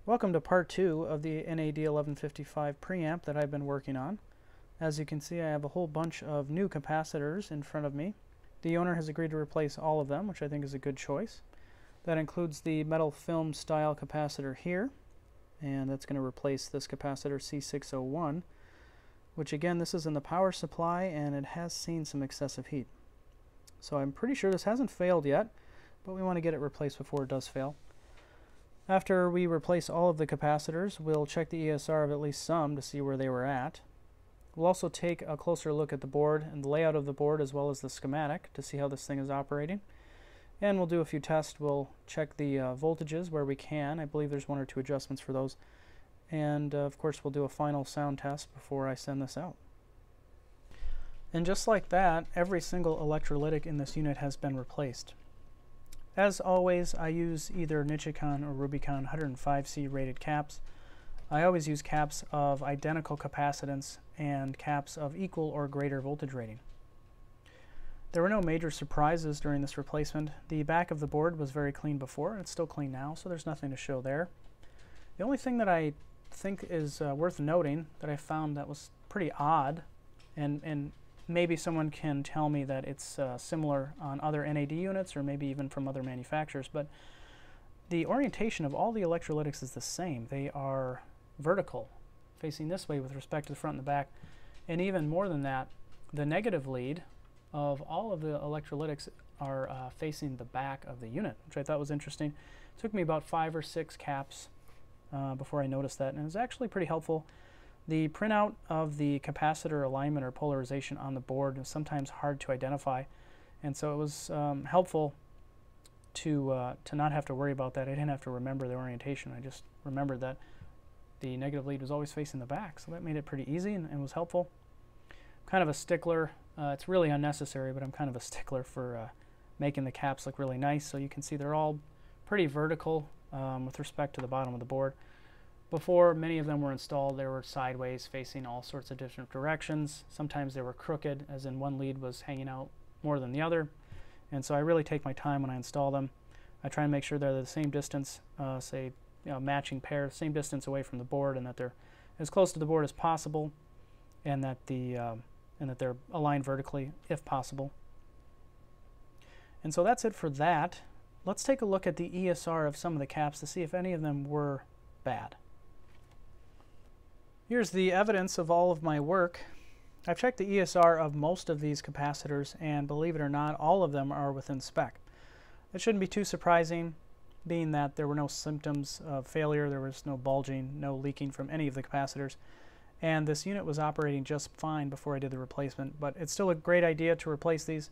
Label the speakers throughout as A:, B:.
A: Welcome to part 2 of the NAD1155 preamp that I've been working on. As you can see, I have a whole bunch of new capacitors in front of me. The owner has agreed to replace all of them, which I think is a good choice. That includes the metal film style capacitor here, and that's going to replace this capacitor C601, which again, this is in the power supply and it has seen some excessive heat. So I'm pretty sure this hasn't failed yet, but we want to get it replaced before it does fail. After we replace all of the capacitors, we'll check the ESR of at least some to see where they were at. We'll also take a closer look at the board and the layout of the board as well as the schematic to see how this thing is operating. And we'll do a few tests. We'll check the voltages where we can. I believe there's 1 or 2 adjustments for those. And of course we'll do a final sound test before I send this out. And just like that, every single electrolytic in this unit has been replaced. As always, I use either Nichicon or Rubicon 105C rated caps. I always use caps of identical capacitance and caps of equal or greater voltage rating. There were no major surprises during this replacement. The back of the board was very clean before, and it's still clean now, so there's nothing to show there. The only thing that I think is worth noting that I found that was pretty odd, and maybe someone can tell me that it's similar on other NAD units or maybe even from other manufacturers, but the orientation of all the electrolytics is the same. They are vertical, facing this way with respect to the front and the back. And even more than that, the negative lead of all of the electrolytics are facing the back of the unit, which I thought was interesting. It took me about 5 or 6 caps before I noticed that, and it was actually pretty helpful. The printout of the capacitor alignment or polarization on the board is sometimes hard to identify, and so it was helpful to not have to worry about that. I didn't have to remember the orientation. I just remembered that the negative lead was always facing the back, so that made it pretty easy and was helpful. I'm kind of a stickler. It's really unnecessary, but I'm kind of a stickler for making the caps look really nice. So you can see they're all pretty vertical with respect to the bottom of the board. Before many of them were installed, they were sideways, facing all sorts of different directions. Sometimes they were crooked, as in one lead was hanging out more than the other. And so I really take my time when I install them. I try and make sure they're the same distance, say, matching pair, same distance away from the board, and that they're as close to the board as possible, and that they're aligned vertically if possible. And so that's it for that. Let's take a look at the ESR of some of the caps to see if any of them were bad. Here's the evidence of all of my work. I've checked the ESR of most of these capacitors, and believe it or not, all of them are within spec. It shouldn't be too surprising, being that there were no symptoms of failure, there was no bulging, no leaking from any of the capacitors, and this unit was operating just fine before I did the replacement. But it's still a great idea to replace these.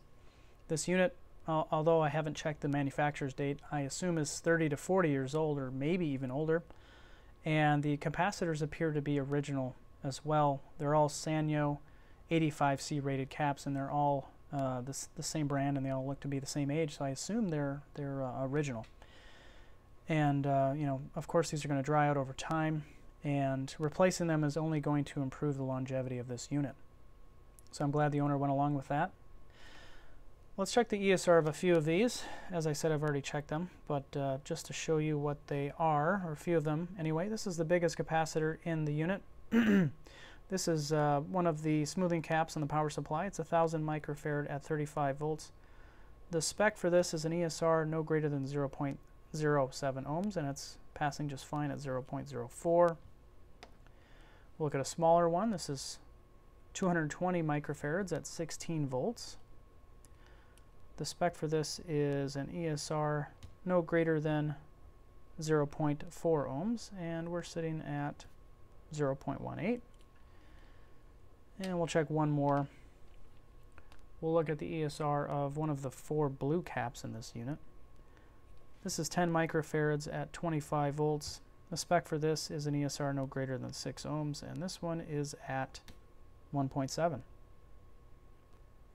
A: This unit, although I haven't checked the manufacturer's date, I assume is 30 to 40 years old, or maybe even older. And the capacitors appear to be original as well. They're all Sanyo 85C rated caps, and they're all the same brand, and they all look to be the same age, so I assume they're original. And of course these are going to dry out over time, and replacing them is only going to improve the longevity of this unit. So I'm glad the owner went along with that. Let's check the ESR of a few of these. As I said, I've already checked them, but just to show you what they are, or a few of them anyway, this is the biggest capacitor in the unit. This is one of the smoothing caps in the power supply. It's 1000 microfarad at 35 volts. The spec for this is an ESR no greater than 0.07 ohms, and it's passing just fine at 0.04. We'll look at a smaller one. This is 220 microfarads at 16 volts. The spec for this is an ESR no greater than 0.4 ohms, and we're sitting at 0.18. And we'll check one more. We'll look at the ESR of one of the 4 blue caps in this unit. This is 10 microfarads at 25 volts. The spec for this is an ESR no greater than 6 ohms, and this one is at 1.7.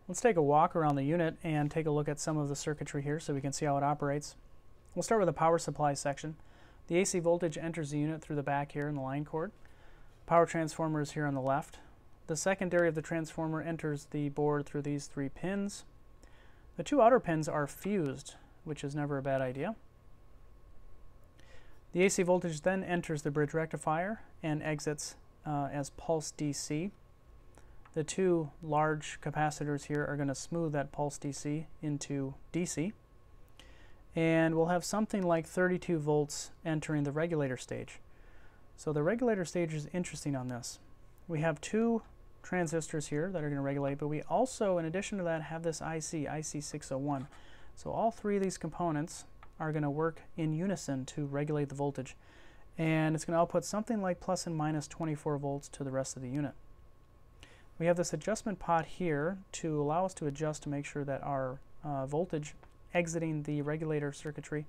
A: Let's take a walk around the unit and take a look at some of the circuitry here so we can see how it operates. We'll start with the power supply section. The AC voltage enters the unit through the back here in the line cord. Power transformer is here on the left. The secondary of the transformer enters the board through these 3 pins. The 2 outer pins are fused, which is never a bad idea. The AC voltage then enters the bridge rectifier and exits as pulse DC. The two large capacitors here are going to smooth that pulse DC into DC. And we'll have something like 32 volts entering the regulator stage. So the regulator stage is interesting on this. We have two transistors here that are going to regulate, but we also, in addition to that, have this IC601. So all three of these components are going to work in unison to regulate the voltage. And it's going to output something like plus and minus 24 volts to the rest of the unit. We have this adjustment pot here to allow us to adjust to make sure that our voltage exiting the regulator circuitry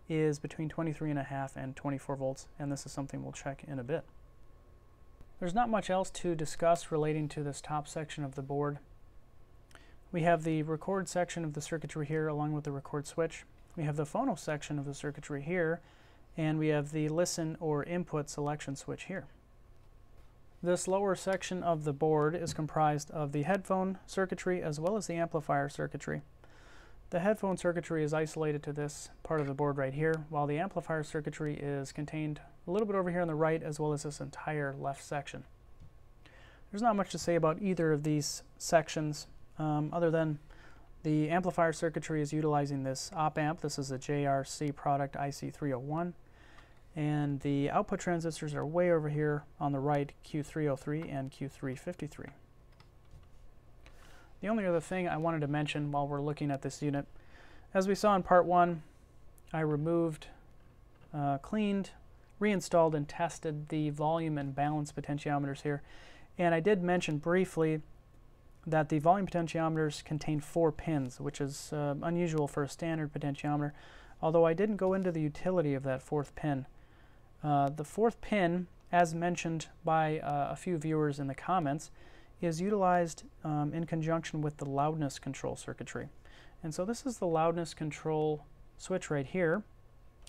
A: is between 23.5 and 24 volts, and this is something we'll check in a bit. There's not much else to discuss relating to this top section of the board. We have the record section of the circuitry here along with the record switch. We have the phono section of the circuitry here, and we have the listen or input selection switch here. This lower section of the board is comprised of the headphone circuitry as well as the amplifier circuitry. The headphone circuitry is isolated to this part of the board right here, while the amplifier circuitry is contained a little bit over here on the right as well as this entire left section. There's not much to say about either of these sections other than the amplifier circuitry is utilizing this op amp. This is a JRC product IC301, and the output transistors are way over here on the right, Q303 and Q353. The only other thing I wanted to mention while we're looking at this unit, as we saw in part 1, I removed, cleaned, reinstalled, and tested the volume and balance potentiometers here. And I did mention briefly that the volume potentiometers contain 4 pins, which is unusual for a standard potentiometer, although I didn't go into the utility of that 4th pin. The 4th pin, as mentioned by a few viewers in the comments, is utilized in conjunction with the loudness control circuitry. And so this is the loudness control switch right here,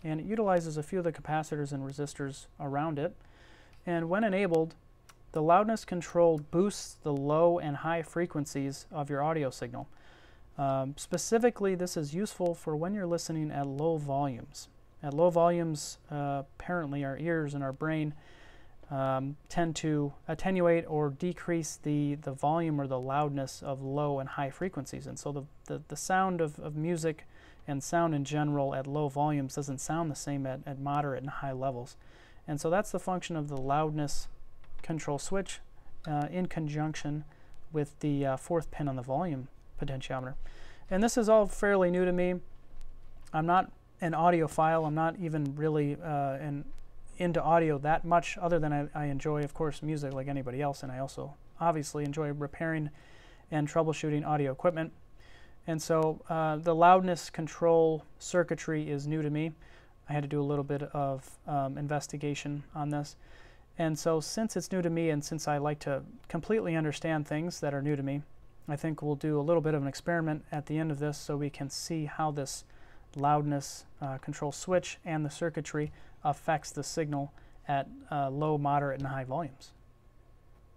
A: and it utilizes a few of the capacitors and resistors around it. And when enabled, the loudness control boosts the low and high frequencies of your audio signal. Specifically, this is useful for when you're listening at low volumes. At low volumes, apparently our ears and our brain tend to attenuate or decrease the volume or the loudness of low and high frequencies. And so the sound of music and sound in general at low volumes doesn't sound the same at moderate and high levels. And so that's the function of the loudness control switch in conjunction with the 4th pin on the volume potentiometer. And this is all fairly new to me. I'm not an audiophile. I'm not even really into audio that much, other than I enjoy, of course, music like anybody else, and I also obviously enjoy repairing and troubleshooting audio equipment. And so the loudness control circuitry is new to me. I had to do a little bit of investigation on this. And so since it's new to me and since I like to completely understand things that are new to me, I think we'll do a little bit of an experiment at the end of this so we can see how this loudness control switch and the circuitry affects the signal at low, moderate, and high volumes.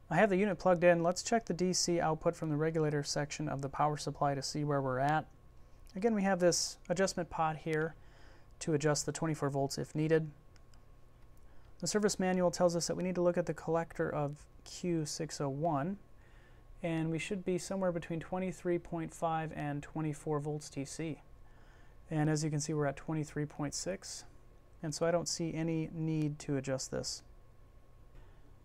A: I have the unit plugged in. Let's check the DC output from the regulator section of the power supply to see where we're at. Again, we have this adjustment pot here to adjust the 24 volts if needed. The service manual tells us that we need to look at the collector of Q601, and we should be somewhere between 23.5 and 24 volts DC. And as you can see, we're at 23.6, and so I don't see any need to adjust this.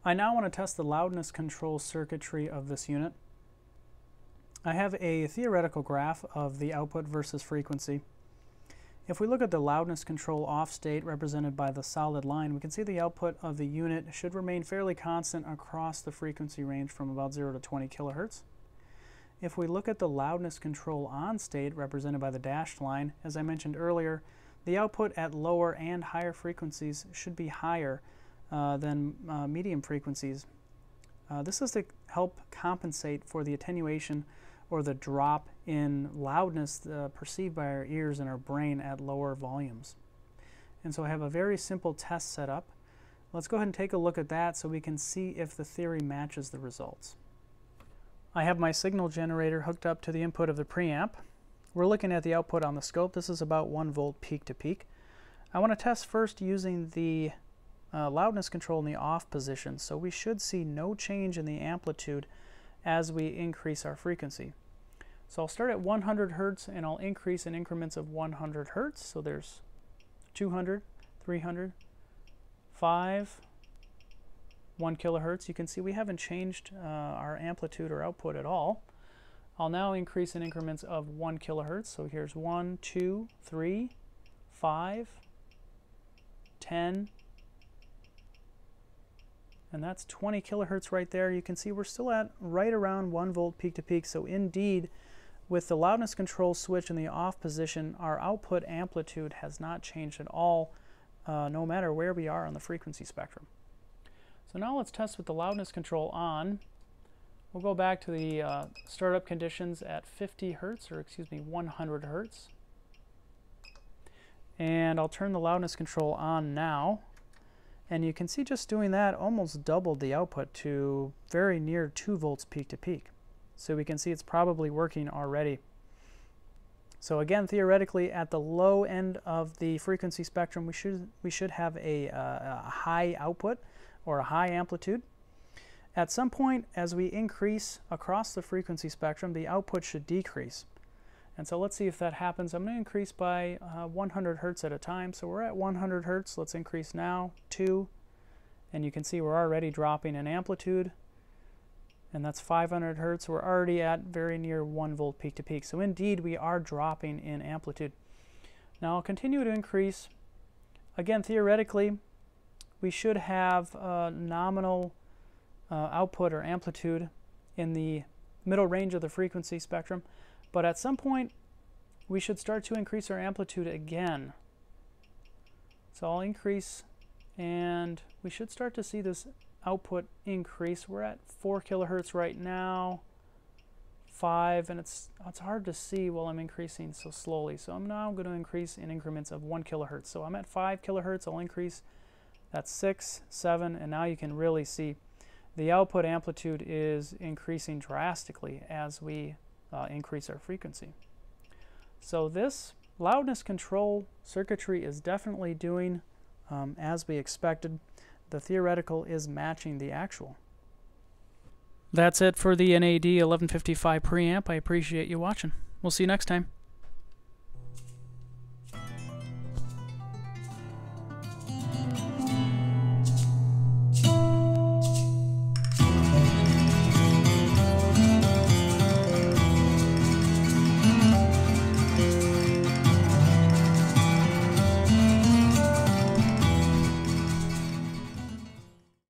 A: I now want to test the loudness control circuitry of this unit. I have a theoretical graph of the output versus frequency. If we look at the loudness control off state represented by the solid line, we can see the output of the unit should remain fairly constant across the frequency range from about 0 to 20 kilohertz. If we look at the loudness control on state represented by the dashed line, as I mentioned earlier, the output at lower and higher frequencies should be higher than medium frequencies. This is to help compensate for the attenuation or the drop in loudness perceived by our ears and our brain at lower volumes. And so I have a very simple test set up. Let's go ahead and take a look at that so we can see if the theory matches the results. I have my signal generator hooked up to the input of the preamp. We're looking at the output on the scope. This is about 1 volt peak to peak. I want to test first using the loudness control in the off position, so we should see no change in the amplitude as we increase our frequency. So I'll start at 100 Hertz and I'll increase in increments of 100 Hertz. So there's 200, 300, 5, 1 kilohertz. You can see we haven't changed our amplitude or output at all. I'll now increase in increments of 1 kilohertz. So here's 1, 2, 3, 5, 10, and that's 20 kilohertz right there. You can see we're still at right around 1 volt peak to peak. So indeed, with the loudness control switch in the off position, our output amplitude has not changed at all, no matter where we are on the frequency spectrum. So now let's test with the loudness control on. We'll go back to the startup conditions at 50 Hertz, or excuse me, 100 Hertz. And I'll turn the loudness control on now. And you can see just doing that almost doubled the output to very near 2 volts peak to peak. So we can see it's probably working already. So again, theoretically, at the low end of the frequency spectrum, we should have a high output or a high amplitude. At some point, as we increase across the frequency spectrum, the output should decrease. And so let's see if that happens. I'm going to increase by 100 Hertz at a time. So we're at 100 Hertz. Let's increase now, 2. And you can see we're already dropping in amplitude. And that's 500 Hertz. We're already at very near 1 volt peak to peak. So indeed, we are dropping in amplitude. Now I'll continue to increase. Again, theoretically, we should have nominal output or amplitude in the middle range of the frequency spectrum. But at some point, we should start to increase our amplitude again. So I'll increase, and we should start to see this output increase. We're at 4 kilohertz right now, 5, and it's hard to see while I'm increasing so slowly. So I'm now going to increase in increments of 1 kilohertz. So I'm at 5 kilohertz, I'll increase, that's 6, 7, and now you can really see the output amplitude is increasing drastically as we increase our frequency. So this loudness control circuitry is definitely doing as we expected. The theoretical is matching the actual. That's it for the NAD 1155 preamp. I appreciate you watching. We'll see you next time.